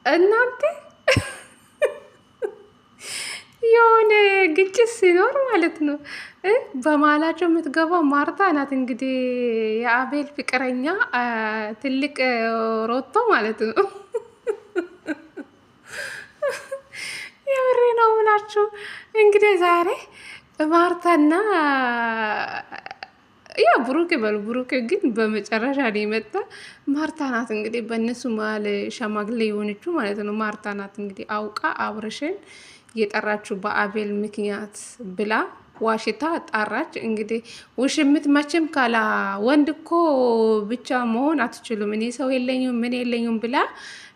እናንተ የሆነ ግጭት ሲኖር ማለት ነው በማላቸው የምትገባው ማርታ ናት። እንግዲህ የአቤል ፍቅረኛ ትልቅ ሮቶ ማለት ነው። የምሬ ነው ብላችሁ እንግዲህ ዛሬ ማርታና ያ ብሩክ በሉ ብሩክ ግን በመጨረሻ ነው የመጣ። ማርታ ናት እንግዲህ በእነሱ መሀል ሸማግሌ የሆነችው ማለት ነው። ማርታ ናት እንግዲህ አውቃ አብርሽን የጠራችው በአቤል ምክንያት ብላ ዋሽታ ጣራች። እንግዲህ ውሽምት መቼም ካላ ወንድ እኮ ብቻ መሆን አትችሉም፣ እኔ ሰው የለኝም ምን የለኝም ብላ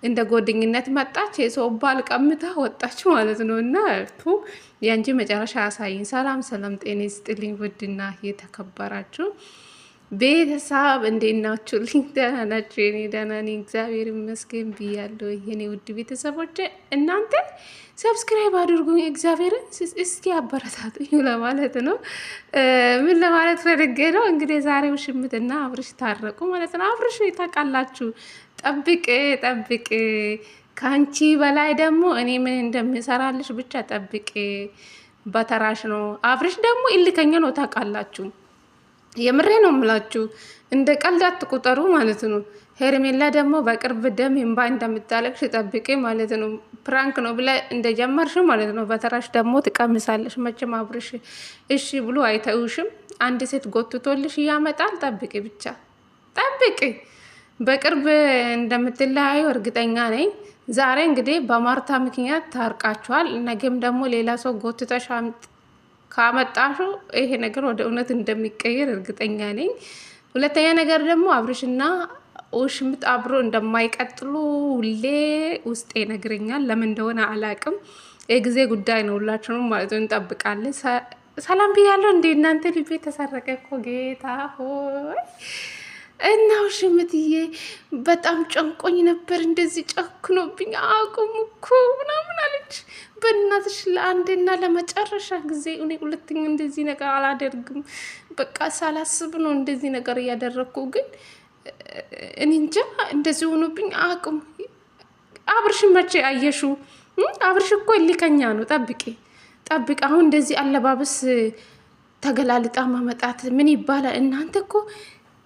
እንደ ጓደኝነት መጣች። የሰው ባል ቀምታ ወጣች ማለት ነው። እና ያንቺ መጨረሻ ያሳይኝ። ሰላም ሰላም፣ ጤና ይስጥልኝ ውድና የተከበራችሁ ቤተሰብ እንዴት ናችሁልኝ? ደህና ናችሁ? የኔ ደህና ነኝ እግዚአብሔር ይመስገን ብያለሁ። የኔ ውድ ቤተሰቦች እናንተ ሰብስክራይብ አድርጉኝ፣ እግዚአብሔርን እስቲ አበረታቱኝ ለማለት ነው። ምን ለማለት ፈልጌ ነው እንግዲህ ዛሬ ውሽምትና አብርሽ ታረቁ ማለት ነው። አብርሽ ታውቃላችሁ፣ ጠብቅ ጠብቅ፣ ከአንቺ በላይ ደግሞ እኔ ምን እንደምሰራልሽ ብቻ ጠብቅ፣ በተራሽ ነው። አብርሽ ደግሞ እልከኛ ነው ታውቃላችሁ። የምሬ ነው የምላችሁ፣ እንደ ቀልድ አትቁጠሩ ማለት ነው። ሄርሜላ ደግሞ በቅርብ ደም እንባ እንደምታለቅሽ ጠብቄ ማለት ነው። ፕራንክ ነው ብለ እንደጀመርሽ ማለት ነው። በተራሽ ደግሞ ትቀምሳለሽ። መቼም አብርሽ እሺ ብሎ አይተውሽም። አንድ ሴት ጎትቶልሽ እያመጣል። ጠብቂ ብቻ ጠብቂ። በቅርብ እንደምትለያዩ እርግጠኛ ነኝ። ዛሬ እንግዲህ በማርታ ምክንያት ታርቃችኋል። ነገም ደግሞ ሌላ ሰው ጎትተሽ ካመጣሹ ይሄ ነገር ወደ እውነት እንደሚቀየር እርግጠኛ ነኝ። ሁለተኛ ነገር ደግሞ አብርሽና ውሽምት አብሮ እንደማይቀጥሉ ሁሌ ውስጤ ይነግረኛል። ለምን እንደሆነ አላቅም። የጊዜ ጉዳይ ነው። ሁላችንም ማለት ነው እንጠብቃለን። ሰላም ብያለሁ። እንዴ እናንተ ልቤ ተሰረቀ እኮ ጌታ ሆይ። እና ውሽምትዬ በጣም ጨንቆኝ ነበር፣ እንደዚህ ጨክኖብኝ አቁም እኮ ምናምን አለች። በእናትሽ ለአንዴና ለመጨረሻ ጊዜ እኔ ሁለተኛ እንደዚህ ነገር አላደርግም። በቃ ሳላስብ ነው እንደዚህ ነገር እያደረግኩ፣ ግን እኔ እንጃ እንደዚህ ሆኖብኝ አቁም። አብርሽ መቼ አየሹ? አብርሽ እኮ እልከኛ ነው። ጠብቂ ጠብቂ። አሁን እንደዚህ አለባበስ ተገላልጣ ማመጣት ምን ይባላል እናንተ? እኮ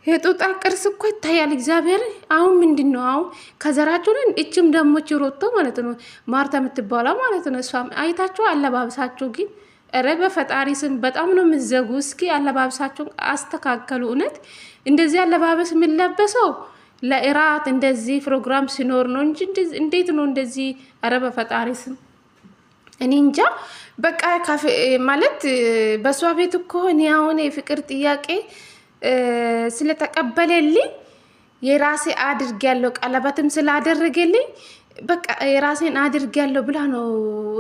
የጡጣ ቅርስ እኮ ይታያል። እግዚአብሔር አሁን ምንድን ነው አሁን ከዘራችሁ ነን። እችም ደግሞ ችሮቶ ማለት ነው ማርታ የምትባላ ማለት ነው። እሷም አይታችሁ አለባበሳችሁ ግን ኧረ በፈጣሪ ስም በጣም ነው የምትዘጉ። እስኪ አለባበሳችሁን አስተካከሉ። እውነት እንደዚህ አለባበስ የምንለበሰው ለእራት እንደዚህ ፕሮግራም ሲኖር ነው እንጂ እንዴት ነው እንደዚህ? ኧረ በፈጣሪ ስም እኔ እንጃ። በቃ ማለት በእሷ ቤት እኮ እኔ አሁን የፍቅር ጥያቄ ስለተቀበለልኝ የራሴ አድርግ ያለው ቀለበትም ስላደረገልኝ በቃ የራሴን አድርግ ያለው ብላ ነው።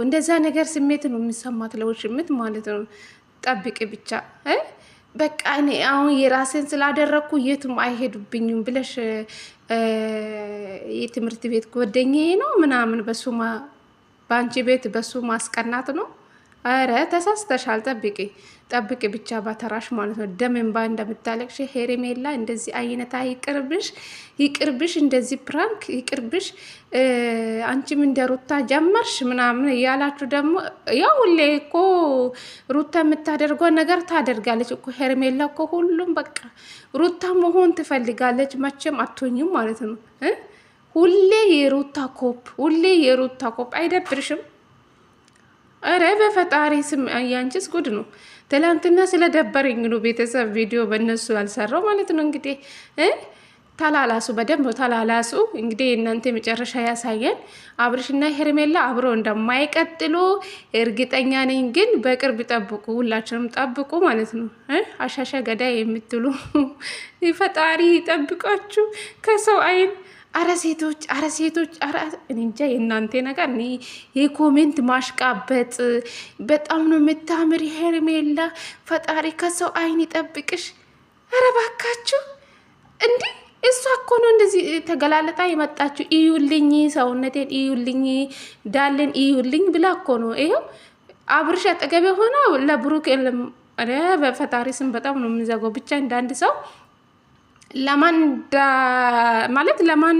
እንደዛ ነገር ስሜት ነው የሚሰማት ለውሽምት ማለት ነው። ጠብቂ ብቻ በቃ እኔ አሁን የራሴን ስላደረግኩ የቱም አይሄዱብኝም ብለሽ የትምህርት ቤት ጓደኛዬ ነው ምናምን በአንቺ ቤት በሱ ማስቀናት ነው። አረ ተሳስተሻል። ጠብቂ ጠብቂ ብቻ በተራሽ ማለት ነው። ደም እንባ እንደምታለቅሽ ሄርሜላ እንደዚህ አይነት ይቅርብሽ፣ ይቅርብሽ፣ እንደዚህ ፕራንክ ይቅርብሽ። አንቺም እንደ ሩታ ጀመርሽ ምናምን እያላችሁ ደግሞ ያው ሁሌ እኮ ሩታ የምታደርገው ነገር ታደርጋለች እኮ ሄርሜላ እኮ ሁሉም በቃ ሩታ መሆን ትፈልጋለች። መቼም አትሆኝም ማለት ነው። ሁሌ የሩታ ኮፕ፣ ሁሌ የሩታ ኮፕ። አይደብርሽም? አረ በፈጣሪ ስም ያንቺስ ጉድ ነው። ትላንትና ስለደበረኝ ነው ቤተሰብ ቪዲዮ በእነሱ ያልሰራው ማለት ነው። እንግዲህ ተላላሱ፣ በደንብ ተላላሱ። እንግዲህ እናንተ መጨረሻ ያሳየን። አብርሽና ሄርሜላ አብሮ እንደማይቀጥሉ እርግጠኛ ነኝ። ግን በቅርብ ጠብቁ፣ ሁላችንም ጠብቁ ማለት ነው። አሻሻ ገዳይ የምትሉ ፈጣሪ ይጠብቃችሁ ከሰው አይን። አረ ሴቶች፣ አረ ሴቶች፣ አረ እንጃ የእናንተ ነገር። እኔ የኮሜንት ማሽቃበጥ በጣም ነው የምታምር ሄርሜላ። ፈጣሪ ከሰው አይን ይጠብቅሽ። አረ ባካችሁ እንዲህ እሷ እኮ ነው እንደዚህ ተገላለጣ የመጣችሁ። እዩልኝ፣ ሰውነቴን እዩልኝ፣ ዳለን እዩልኝ ብላ እኮ ነው። ይኸው አብርሽ አጠገቤ ሆና ለብሩክ በፈጣሪ ስም በጣም ነው የምንዘገው። ብቻ እንዳንድ ሰው ለማን ማለት ለማን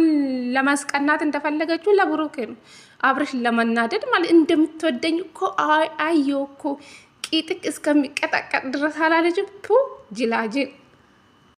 ለማስቀናት እንደፈለገችው ለብሩኬ ነው። አብርሽ ለመናደድ ማለት እንደምትወደኝ እኮ አየሁ እኮ ቂጥቅ እስከሚቀጠቀጥ ድረስ አላለችም። ፑ ጅላጅል